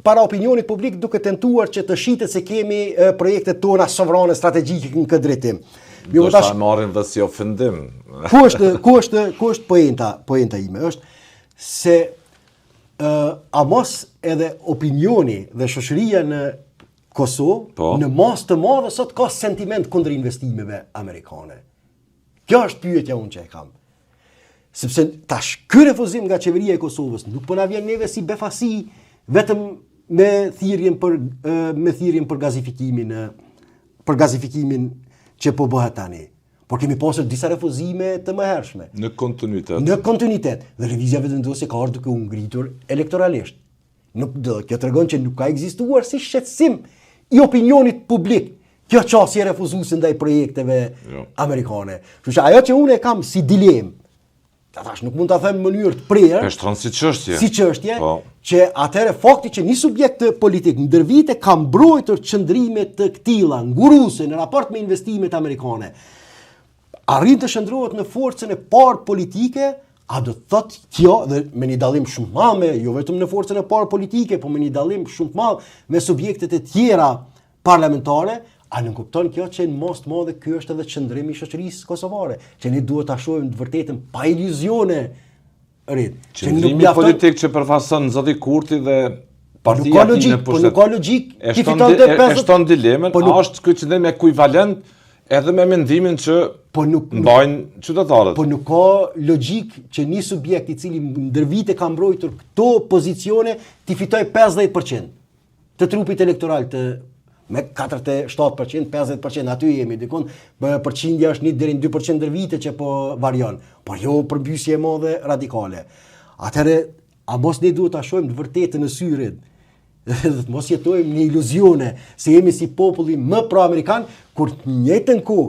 para opinionit publik duke tentuar që të shitet se kemi projektet tona sovrane strategjike në këtë drejtim. Do ta marrin dhe si ofendim. Ku është poenta ime është se a mos edhe opinioni dhe shoqëria në Kosovë në masë të madhe sot ka sentiment kundër investimeve amerikane. Kjo është pyetja unë që e kam. Sepse tash ky refuzim nga qeveria e Kosovës nuk po na vjen neve si befasi vetëm me thirrjen për gazifikimin që po bëhet tani. Por kemi pasur disa refuzime të mëhershme. Në kontinuitet. Dhe lëvizja vendosje ka ardhur duke u ngritur elektoralisht. Kjo tregon që nuk ka ekzistuar si shqetësim i opinionit publik kjo qasje refuzuese ndaj projekteve amerikane. Kështu që ajo që unë e kam si dilemë, tash nuk mund ta them në mënyrë të prerë. Është rënd si çështje. Si çështje, që atëherë fakti që një subjekt politik ndër vite ka mbrojtur qëndrime të këtilla nguruese në raport me investimet amerikane, arrin të shndrohet në forcën e parë politike, a do të thotë kjo, dhe me një dallim shumë madh, jo vetëm në forcën e parë politike, por me një dallim shumë të madh me subjektet e tjera parlamentare, a nuk kupton kjo që në mos të madhe ky është edhe qëndrimi i shoqërisë kosovare, që ne duhet ta shohim të vërtetën pa iluzione rit. Qëndrimi politik që përfaqëson zoti Kurti dhe partia e tij në pushtet. Po nuk ka logjik. E shton dilemën, a është ky qëndrim ekuivalent edhe me mendimin që mbajnë qytetarët. Po nuk ka logjik që një subjekt i cili ndër vite ka mbrojtur këto pozicione t'i fitoj 50% të trupit elektoral me 47%, 50%, aty jemi dikon, përqindja është 1 deri në 2% ndër vite që po varion, por jo përmbysje e madhe radikale. Atëherë, a mos ne duhet ta shohim të vërtetën në syrin, mos jetojmë në iluzione se jemi si populli më pro-amerikan, kur të njëjtën kohë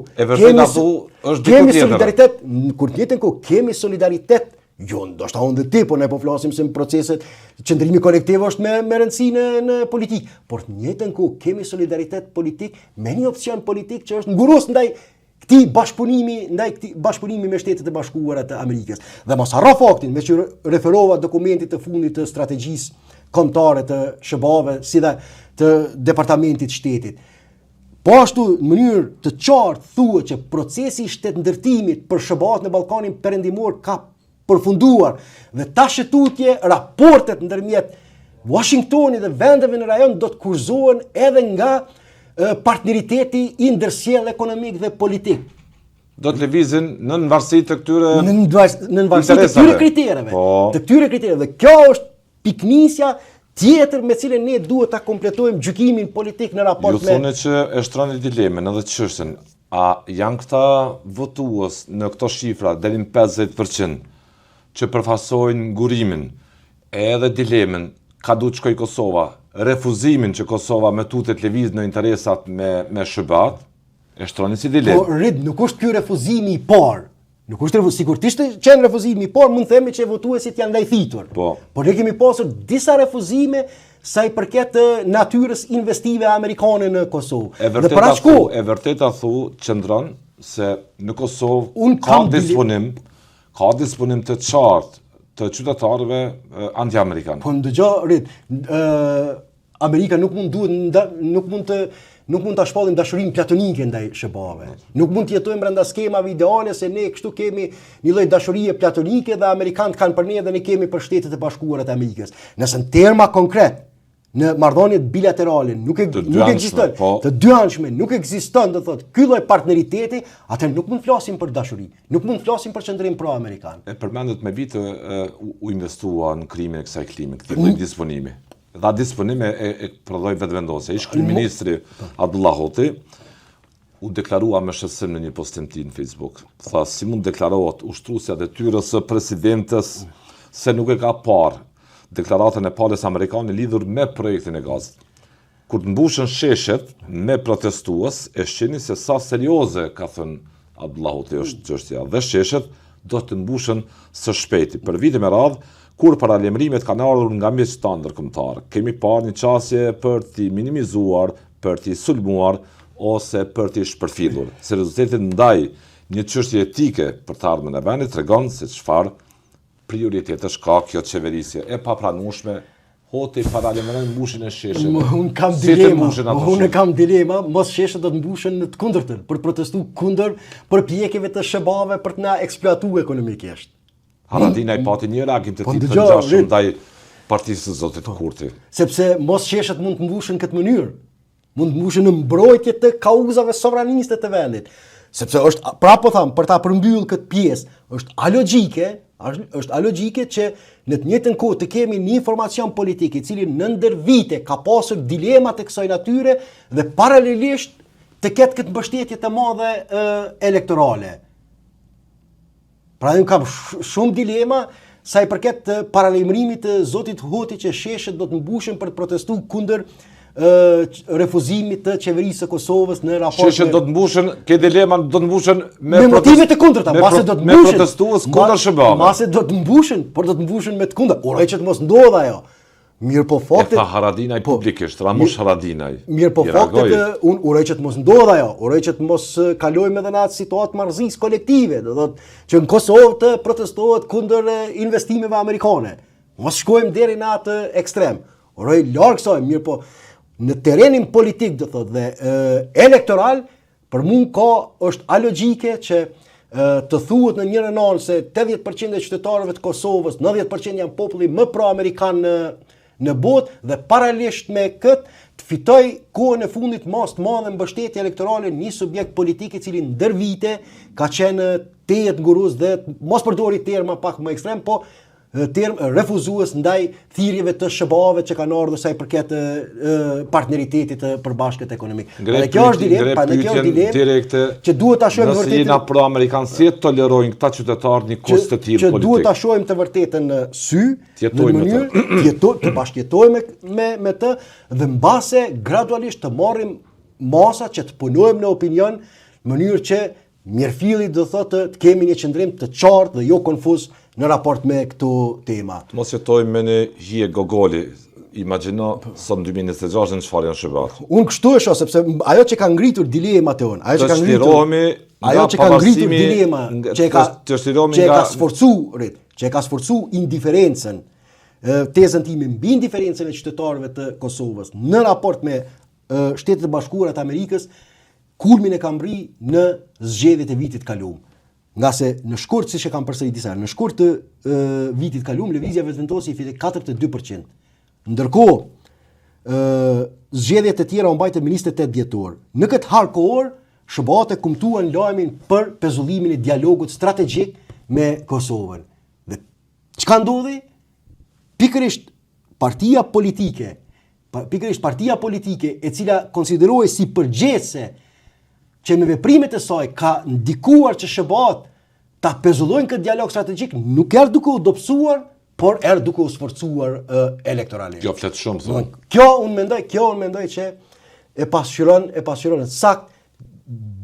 kemi solidaritet, jo ndoshta unë dhe ti, po ne po flasim se në proceset qëndrimi kolektiv është me rëndësi në politikë, por të njëjtën kohë kemi solidaritet politik me një opcion politik që është ngurues ndaj këtij bashkëpunimi me Shtetet e Bashkuara të Amerikës. Dhe mos harro faktin me që referova dokumentit të fundit të strategjisë kombëtare të SHBA-ve si dhe të Departamentit Shtetit. Po ashtu në mënyrë të qartë thuhet që procesi i shtetëndërtimit për SHBA-t në Ballkanin Perëndimor ka përfunduar dhe ta shëtutje raportet ndërmjet Washingtoni dhe vendeve në rajon do të kurzohen edhe nga partneriteti i ndërsjellë ekonomik dhe politik. Do të lëvizin në varësi të këtyre në varësi të këtyre kritereve. Të këtyre kritereve. Dhe kjo është piknisja tjetër me cilën ne duhet ta kompletojmë gjykimin politik në raport me. Ju thonë që e shtroni dilemën edhe çështën. A janë këta votues në këto shifra deri në 50% që përfaqësojnë ngurimin edhe dilemën ka duhet shkoj Kosova, refuzimin që Kosova me tutet lëviz në interesat me SHBA-t, e shtroni si dilemë. Po nuk është ky refuzimi i parë. Nuk është sikur të ishte qenë refuzimi i parë, mund të themi që votuesit janë lajthitur. Por ne kemi pasur disa refuzime sa i përket natyrës investive amerikane në Kosovë. E vërteta thu qëndron se në Kosovë ka disponim të qartë të qytetarëve anti-amerikanë. Po ndëgjoj, Amerika nuk mund ta shpallim dashurinë platonike ndaj SHBA-ve. Nuk mund të jetojmë brenda skemave ideale se ne kështu kemi një lloj dashurie platonike dhe amerikanët kanë për ne dhe ne kemi për Shtetet e Bashkuara të Amerikës. Nëse në terma konkret, në marrëdhëniet bilaterale nuk ekziston, të dyanshme nuk ekziston, do thotë, ky lloj partneriteti, atë nuk mund flasim për dashuri, nuk mund flasim për qendrim pro-amerikan. E përmendet me vite u investua në krimin e kësaj klime, këtij disponimi. Dha disponim e prodhoi vetëvendosje. Ish kryeministri Abdullah Hoti u deklarua me shësim në një postim ti në Facebook. Tha, si mund deklarohet ushtruesja e detyrës së presidentes se nuk e ka parë deklaratën e palës amerikane lidhur me projektin e gazit. Kur të mbushën sheshet me protestues, e shqeni se sa serioze, ka thënë Abdullah Hoti, është çështja. Dhe sheshet do të mbushen së shpejti. Për vite me radhë, kur paralajmërimet kanë ardhur nga mjeqëtan ndërkombëtar, kemi parë një qasje për t'i minimizuar, për t'i sulmuar ose për t'i shpërfillur. Se rezulteti ndaj një çështje etike për të ardhmen e vendit tregon se çfarë prioritetesh ka kjo qeverisje e papranueshme. Hoti paralajmëron mbushin e shesheve. Unë kam dilema, mos sheshet do të mbushen në të kundërtën, për protestu kundër përpjekjeve të SHBA-ve për të na eksploatuar ekonomikisht. Haradinaj pati një reagim të tillë të ngjashëm ndaj partisë së Zotit Kurti. Sepse mos sheshet mund të mbushen këtë mënyrë. Mund të mbushen në mbrojtje të kauzave sovraniste të vendit. Sepse është, po tham, për ta përmbyll këtë pjesë, është alogjike që në të njëjtën kohë të kemi një informacion politik i cili në ndër vite ka pasur dilema të kësaj natyre dhe paralelisht të ketë këtë mbështetje të madhe elektorale. Pra unë kam shumë dilema sa i përket paralajmërimit të zotit Hoti që sheshet do të mbushen për të protestuar kundër refuzimit të qeverisë së Kosovës në raport. Sheshet do të mbushen, ke dilema do të mbushen me motive të kundërta, pasi do të mbushen me protestues kundër SHBA-ve. Pasi do të mbushen, por do të mbushen me të kundërt. Uroj që të mos ndodhë ajo. Mirë po faktet. E tha Haradinaj publikisht, Ramush Haradinaj. Mirë po faktet, unë uroj që të mos ndodhë ajo, uroj që të mos kalojmë edhe në atë situatë marrëzisë kolektive, do thotë që në Kosovë të protestohet kundër investimeve amerikane. Mos shkojmë deri në atë ekstrem. Uroj larg kësaj, mirë po në terrenin politik, do thotë, dhe elektoral, për mua është alogjike që të thuhet në njërin anë se 80% e qytetarëve të Kosovës, 90% janë populli më pro-amerikan në botë dhe paralelisht me këtë të fitoj kohën e fundit mas të madhe mbështetje elektorale një subjekt politik i cili ndër vite ka qenë tejet ngurues dhe mos përdori terma pak më ekstrem, po refuzues ndaj thirrjeve të SHBA-ve që kanë ardhur sa i përket partneritetit të përbashkët ekonomik. Dhe kjo është dilemë, direkte që duhet ta shohim vërtetë. Nëse jena pro-amerikan, si tolerojnë këta qytetarë një kurs të tillë politik? Që duhet ta shohim të vërtetën në sy, në mënyrë të bashkëjetojmë me të dhe mbase gradualisht të marrim masa që të punojmë në opinion në mënyrë që mirëfilli do thotë të kemi një qëndrim të qartë dhe jo konfuz në raport me këto tema. Të mos jetojmë me një hije gogoli. Imagjino sot 2026 në çfarë janë SHBA-t. Unë kështu e shoh sepse ajo që ka ngritur dilemat e unë, ajo që ka ngritur dilema, që e ka sforcu indiferencën, tezën time mbi indiferencën e qytetarëve të Kosovës në raport me Shtetet e Bashkuara të Amerikës, kulmin e ka mbri në zgjedhjet e vitit kaluar. Nga se në shkurt, siç e kam përsërit disa, në shkurt të vitit kaluar lëvizja vetëvendosje i fitë 42%. Ndërkohë, zgjedhjet e tjera u mbajtën ministri 8 dhjetor. Në këtë harë kohor, SHBA-t e kumtuan lajmin për pezullimin e dialogut strategjik me Kosovën. Dhe çka ndodhi? Pikërisht partia politike e cila konsiderohej si përgjegjëse që me veprimet e saj ka ndikuar që SHBA-t ta pezullojnë këtë dialog strategjik, nuk erdhë duke u dobësuar, por erdhë duke u sforcuar elektoralisht. Kjo flet shumë thonë. Kjo unë mendoj që e pasqyron sakt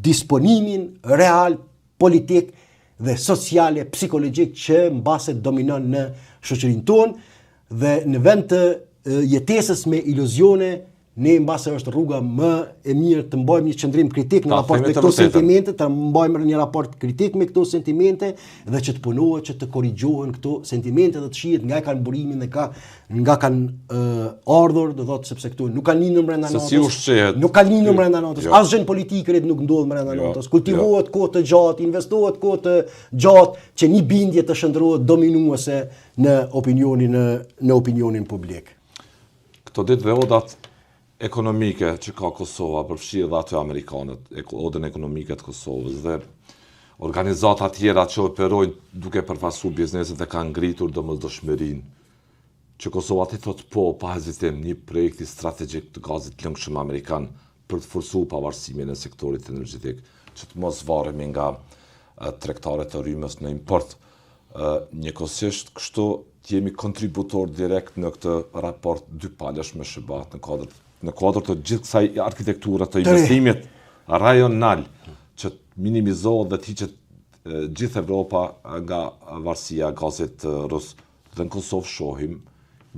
disponimin real politik dhe sociale, psikologjik që mbase dominon në shoqërinë tonë dhe në vend të jetesës me iluzione, ne mbase është rruga më e mirë të mbajmë një qëndrim kritik në raport me këto sentimente, të mbajmë një raport kritik me këto sentimente dhe që të punohet, që të korrigjohen këto sentimente dhe të shihet nga kanë burimin dhe nga kanë ardhur, do thotë sepse këtu nuk kanë lindur brenda notës. Nuk kanë lindur brenda notës. Asgjë politikë nuk ndodh brenda notës. Kultivohet kohë të gjatë, investohet kohë të gjatë që një bindje të shndrohet dominuese në opinionin publik. Këto ditë dhe odat ekonomike që ka Kosova, përfshirë dhe aty Amerikanët, odën ekonomike të Kosovës dhe organizata tjera që operojnë duke përfasu bizneset dhe kanë ngritur domosdoshmërinë që Kosova të thotë po, pa hezitim, një projekti strategjik të gazit lëngshëm amerikan për të forcuar pavarësimin e sektorit energjetik, që të mos varemi nga tregtarët e rrymës në import. Njëkohësisht kështu jemi kontributor direkt në këtë raport dypalësh me SHBA-t në kuadër të gjithë kësaj arkitekture të investimit rajonal që minimizohet dhe të hiqet gjithë Evropa nga varësia e gazit rus. Dhe në Kosovë shohim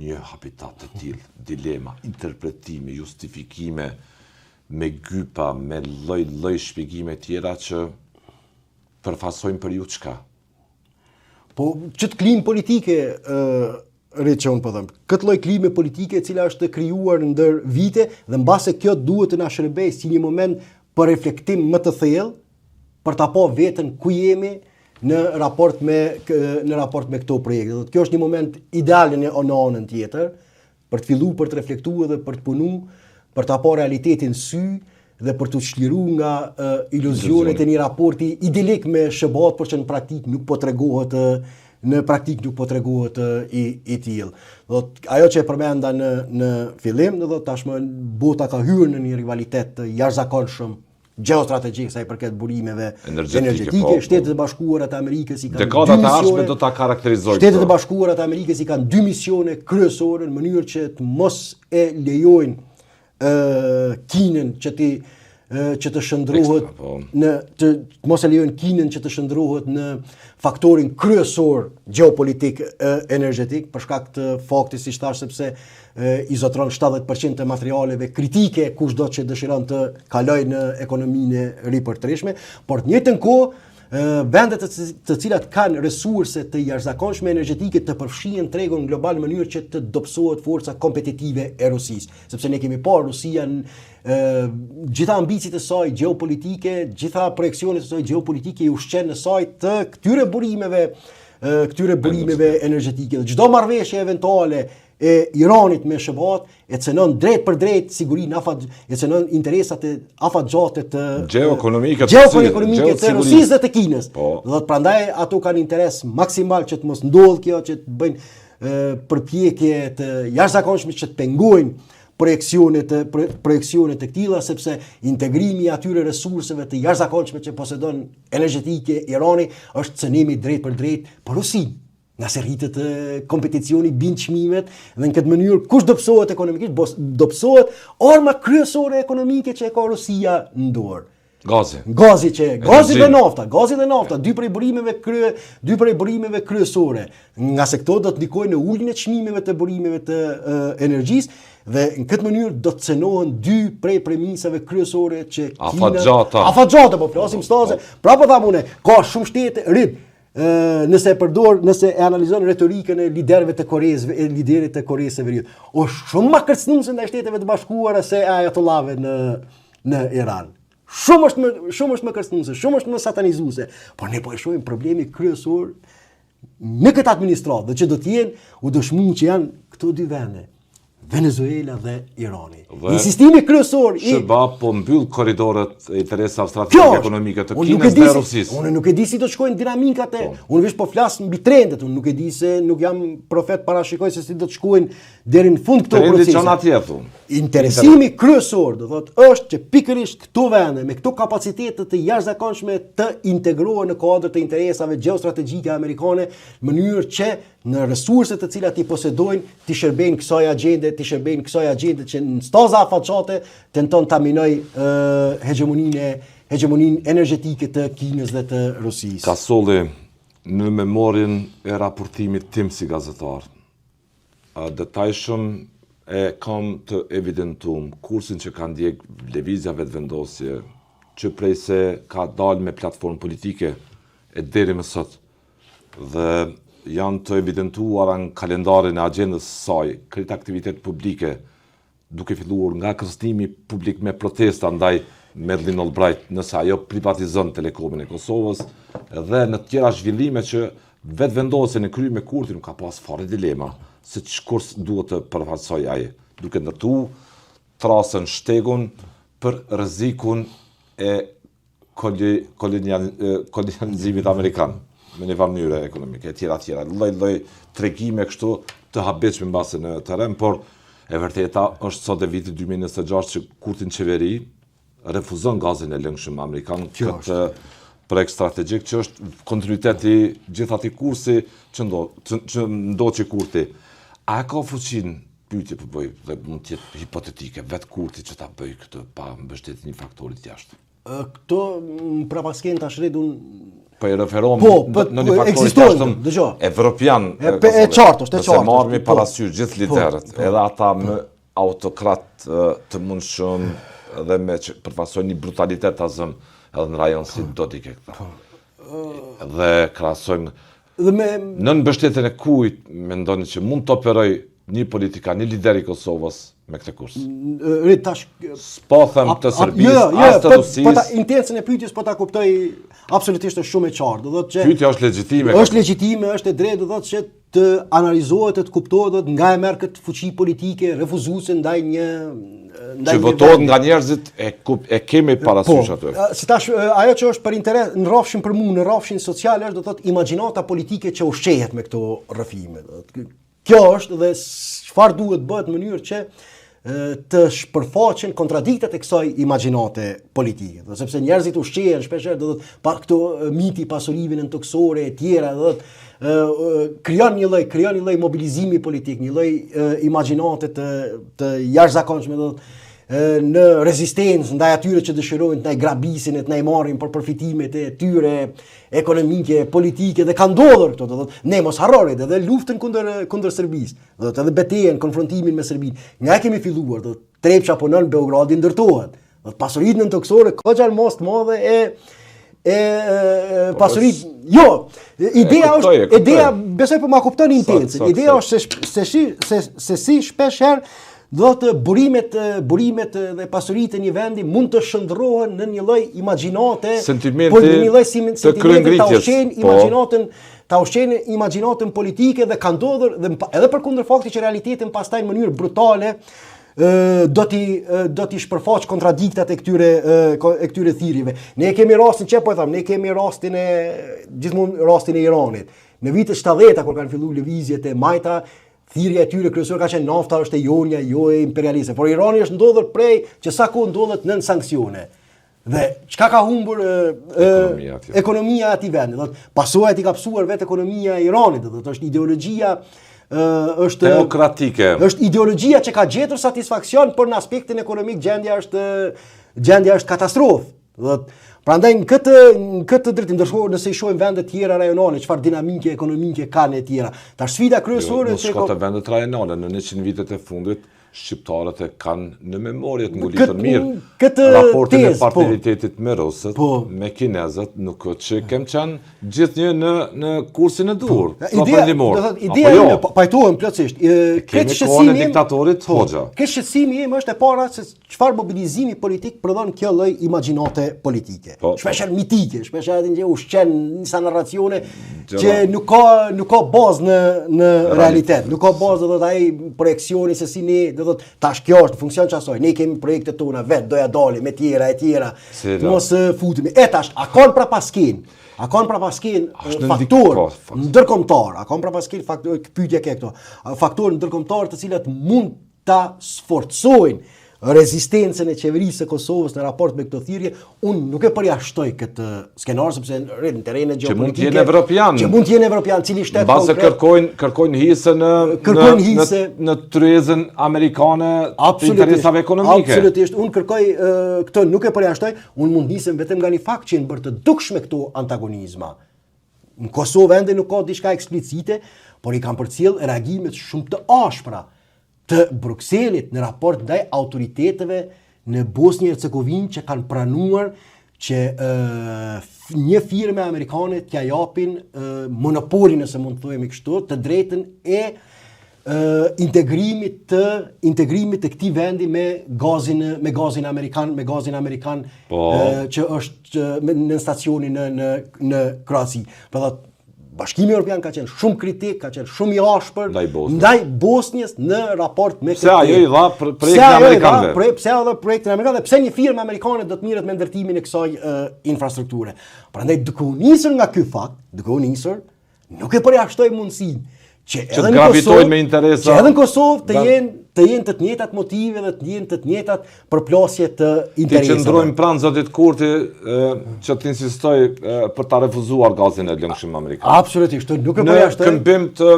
një habitat të tillë, dilema, interpretime, justifikime, me gypa, me lloj shpjegime tjera që përfasojnë për ju çka. Po ç't klim politike që unë po them. Këtë lloj klime politike e cila është krijuar ndër vite dhe mbase kjo duhet të na shërbejë si një moment për reflektim më të thellë për ta pa veten ku jemi në raport me këto projekte. Kjo është një moment ideal në anën tjetër për të filluar për të reflektuar dhe për të punuar, për ta pa realitetin sy dhe për të çliruar nga iluzionet e një raporti idealik me SHBA-t, por që në praktik nuk po tregohet i tillë. Ajo që e përmenda në fillim, tashmë bota ka hyrë në një rivalitet të jashtëzakonshëm gjeostrategjik sa i përket burimeve energjetike. Shtetet e Bashkuara të Amerikës i kanë dekadat e ardhshme do ta karakterizojnë. Shtetet e Bashkuara të Amerikës i kanë 2 misione kryesore në mënyrë që të mos e lejojnë Kinën që të shndrohet mos e lejojnë Kinën që të shndrohet në faktorin kryesor gjeopolitik energjetik për shkak të faktit siç thash sepse i zotron 70% të materialeve kritike kushdo që dëshiron të kalojë në ekonominë e ripërtreshme, por në njëjtën kohë vendet të cilat kanë resurse të jashtëzakonshme energjetike të përfshihen tregun global në mënyrë që të dobësohet forca kompetitive e Rusisë, sepse ne kemi parë Rusia gjitha ambicit e saj gjeopolitike, gjitha projeksionet e saj gjeopolitike i ushqen në saj të këtyre burimeve energjetike. Çdo marrëveshje eventuale e Iranit me SHBA-t e cënon drejt për drejt sigurinë e cënon interesat e afatgjate të gjeoekonomike të Rusisë dhe të Kinës. Dhe prandaj ato kanë interes maksimal që të mos ndodhë kjo, që të bëjnë përpjekje të jashtëzakonshme që të pengojnë projekcione të këtilla, sepse integrimi i atyre resurseve të jashtëzakonshme që posedon energjetike Irani është cënimi drejt për drejt për Rusinë. Nga se rritet kompeticioni bind çmimet dhe në këtë mënyrë kush dobësohet ekonomikisht, dobësohet arma kryesore ekonomike që e ka Rusia në dorë. Gazi dhe nafta, dy prej burimeve kryesore. Nga se këto do të ndikojnë në uljen e çmimeve të burimeve të energjisë dhe në këtë mënyrë do të cenohen dy prej premisave kryesore që afatgjata, po flasim staze. Pra po tham unë, ka shumë shtete nëse e analizon retorikën e liderëve të liderit të Koreas së Veriut, është shumë më kërcënuese ndaj Shteteve të Bashkuara se ajatollave në Iran. Shumë është më kërcënuese, shumë është më satanizuese, por ne po e shohim problemi kryesor në këtë administratë, dhe që do të jenë u dëshmuar që janë këto dy vende. Venezuela dhe Irani. Insistimi kryesor SBA po mbyll korridorët e interesave strategjike ekonomike të Kinës dhe Rusisë. Unë nuk e di si do të shkojnë dinamikat unë vesh po flas mbi trendet, unë nuk e di se nuk jam profet parashikoj se si do të shkojnë deri në fund këto procese. Interesimi kryesor, do thotë, është që pikërisht këto vende me këto kapacitete të jashtëzakonshme të integrohen në kuadër të interesave gjeostrategjike amerikane, në mënyrë që në resurset të cilat i posedojnë të shërbejnë kësaj agjende që në staza afaqate tenton ta minoj hegemoninë energjetike të Kinës dhe të Rusisë. Ka solli në memorien e raportimit tim si gazetar. Detajshëm e kam të evidentum kursin që ka ndjek lëvizja vetëvendosje, që prej se ka dalë me platformë politike e deri më sot. Dhe janë të evidentuara në kalendarin e agjendës saj, këtë aktivitet publike, duke filluar nga kërcënimi publik me protesta ndaj Madeleine Albright, nëse ajo privatizon Telekomin e Kosovës, dhe në tjera zhvillime që vetëvendosjen e kryer me Kurti nuk ka pas fare dilema se ç'kurs duhet të përfaqësoj ai, duke ndërtuar trasën shtegun për rrezikun e kolonializimit amerikan me një mënyrë ekonomike, e tjera, lloj tregime kështu të habitshme mbase në terren, por e vërteta është sot e vitit 2026 që Kurti në qeveri refuzon gazin e lëngshëm amerikan, këtë projekt strategjik që është kontinuiteti gjithë atij kursi që ndoqi Kurti. A ka fuqinë, pyetje po bëj, dhe mund të jetë hipotetike, vetë Kurti që ta bëj këtë pa mbështetjen e faktorit jashtë? Këto prapasken tash redun po i referohem në një faktor jashtëm evropian. E qartë, është e qartë. Se marrmi parasysh gjithë liderët, edhe ata më autokrat të mundshëm dhe me që përfaqësojnë një brutalitet azëm edhe në rajon si Dodike këta. Dhe krahasojmë në mbështetjen e kujt mendoni që mund të operoj një politikan, një lider i Kosovës me këtë kurs? S'po them të Serbisë, as të Rusisë. Intencën e pyetjes po ta kuptoj absolutisht është shumë e qartë. Do thotë që pyetja është legjitime. Është legjitime, është e drejtë, do thotë që të analizohet, të kuptohet, nga e merr këtë fuqi politike refuzuese ndaj një që votohet nga njerëzit e kemi parasysh aty. Si tash ajo që është për interes në rrafshin për mua, në rrafshin social është do thotë imagjinata politike që ushqehet me këto rrëfime. Kjo është dhe çfarë duhet bëhet në mënyrë që të shpërfaqen kontradiktat e kësaj imagjinate politike. Sepse njerëzit ushqehen shpeshherë do thotë pa këto miti pasurive në toksore e tjera, do thotë krijon një lloj mobilizimi politik, një lloj imagjinate të jashtëzakonshme do thotë në rezistencë ndaj atyre që dëshirojnë të na grabisin, të na marrin për përfitimet e tyre ekonomike, politike dhe ka ndodhur këto, do thotë ne mos harroret edhe luftën kundër Serbisë, do thotë edhe betejën, konfrontimin me Serbinë. Nga kemi filluar, do thotë Trepça po nën Beogradi ndërtohet. Do thotë pasuritë në toksore ka mos të madhe e pasuritë. Jo, ideja besoj po ma kupton intencën. Ideja është se si shpesh herë do të burimet dhe pasuritë e një vendi mund të shndërrohen në një lloj imagjinate, po në një lloj sentimente ta ushqejnë imagjinatën politike dhe ka ndodhur dhe edhe përkundër faktit që realitetin pastaj në mënyrë brutale do t'i shpërfaq kontradiktat e këtyre thirrjeve. Ne kemi rastin që po e them, ne kemi gjithmonë rastin e Iranit. Në vitet 70 kur kanë filluar lëvizjet e majta, thirrja e tyre kryesore ka qenë nafta është e jonja, jo e imperialiste. Por Irani është ndodhur prej që sa kohë ndodhet nën sanksione. Dhe çka ka humbur ekonomia e atij vendi? Do të pasojat i ka psuar vetë ekonomia e Iranit, do të është ideologjia është teokratike. Është ideologjia që ka gjetur satisfaksion, por në aspektin ekonomik gjendja është katastrofë. Do të prandaj në këtë drejtim ndërkohë nëse i shohim vende të tjera rajonale, çfarë dinamike ekonomike kanë e tjera. Tash sfida kryesore që ka vendet rajonale në 100 vitet e fundit shqiptarët e kanë në memorie të ngulitën mirë raportin e partneritetit me rusët, me kinezët, nuk që kemë qenë gjithnjë në kursin e dur. Ideja pajtohem plotësisht. Kemi kohën e diktatorit Hoxha. Këtë shqetësimi im është e para se çfarë mobilizimi politik prodhon kjo lloj imagjinate politike. Shpeshherë mitike, shpeshherë që ushqen disa narracione që nuk ka bazë në realitet, nuk ka bazë do të ai projeksioni se si ne do thotë tash kjo është funksion çasoj. Ne kemi projektet tona vet, doja dalim me tjera e tjera. Mos futemi. Tash a kanë pra paskin. A kanë pra paskin faktor ndërkombëtar. A kanë pra paskin faktor pyetja ke këto. Faktorë ndërkombëtar të cilat mund ta sforcojnë rezistencën e qeverisë së Kosovës në raport me këtë thirrje, unë nuk e përjashtoj këtë skenar sepse në terrenet gjeopolitike që mund të jenë evropian, cili shtet konkret kërkojnë hise në tryezën amerikane të interesave ekonomike. Absolutisht, unë kërkoj këtë nuk e përjashtoj, unë mund nisem vetëm nga një fakt që janë bërë të dukshme këto antagonizma. Në Kosovë ende nuk ka diçka eksplicite, por i kanë përcjell reagimet shumë të ashpra të Brukselit në raport ndaj autoriteteve në Bosnjë e Hercegovinë që kanë pranuar që një firme amerikane t'ja japin monopolin, nëse mund të thojmë kështu, të drejtën e integrimit të këtij vendi me gazin amerikan që është në stacionin në Kroaci. Pra Bashkimi Evropian ka qenë shumë kritik, ka qenë shumë i ashpër ndaj Bosnjës në raport me këtë. Pse ajo i dha projektin amerikanëve? Pse ajo dha projektin amerikanëve? Pse një firmë amerikane do të mirret me ndërtimin e kësaj infrastrukture? Prandaj duke u nisur nga ky fakt, nuk e përjashtoj mundësinë që edhe në Kosovë të jenë të njëjtat motive dhe të jenë të njëjtat përplasje të interesave. Ti qëndrojmë pranë zotit Kurti që të insistoj për ta refuzuar gazin e lëngshëm amerikan. Absolutisht, nuk e përjashtoj. Në këmbim të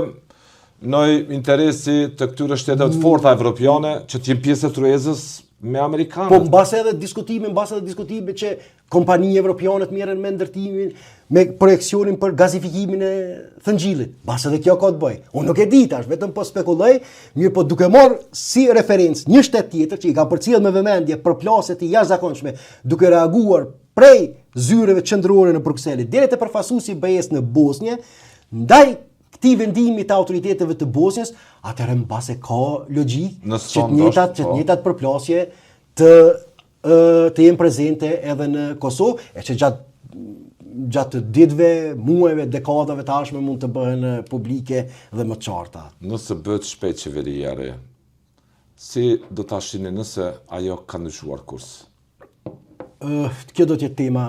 interesi të këtyre shteteve të forta evropiane që të jenë pjesë e tryezës me amerikanët. Po mbas edhe diskutime që kompani evropiane të merren me ndërtimin, me projeksionin për gazifikimin e Thëngjillit. Mbas edhe kjo ka të bëjë. Unë nuk e di tash, vetëm po spekuloj, mirë po duke marrë si referencë një shtet tjetër që i kanë përcjellë me vëmendje përplasje të jashtëzakonshme, duke reaguar prej zyreve qendrore në Bruksel deri te përfaqësuesi i BE-s në Bosnjë, ndaj këtij vendimi të autoriteteve të Bosnjës, atëherë mbase ka logjik që të njëjtat përplasje të jenë prezente edhe në Kosovë, e që gjatë ditëve, muajve, dekadave të ardhshme mund të bëhen publike dhe më të qarta. Nëse bëhet shpejt qeveria e re, si do ta shihni nëse ajo ka ndryshuar kurs? Kjo do të jetë tema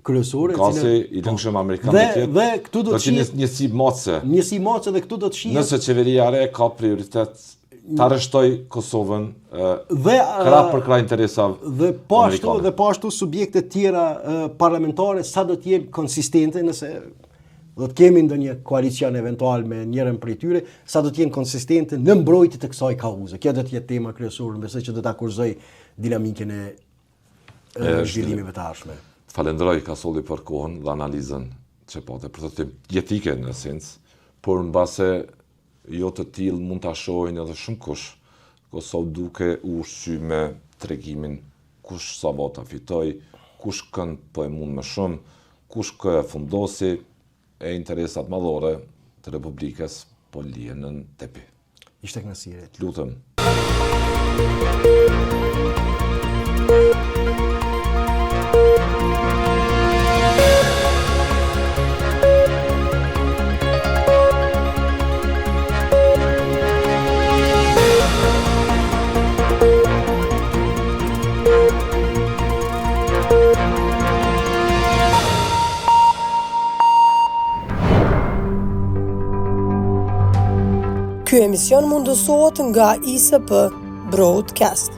kryesore. Gazi i lëngshëm amerikan dhe këtu do të shihet njësi motse dhe këtu do të shihet nëse qeveria e re ka prioritet ta arreshtoj Kosovën krah për krah interesave dhe po ashtu subjekte tjera parlamentare sa do të jenë konsistente, nëse do të kemi ndonjë koalicion eventual me njërin prej tyre, sa do të jenë konsistente në mbrojtje të kësaj kauze. Kjo do të jetë tema kryesore, besoj që do ta kurzoj dinamikën e zhvillimeve të ardhshme. Falenderoj Kasolli për kohën dhe analizën që pate, për të të jetike në esencë, por në base jo të tillë mund të shohin edhe shumë kush, Kosovë duke u ushqy me tregimin kush sa vota fitoi, kush kënd po e mund më shumë, kush kë e fundosi e interesat madhore të Republikës po lihen në tepi. Ishte kënaqësi. Lutem. Ky emision mundësohet nga ISP Broadcast.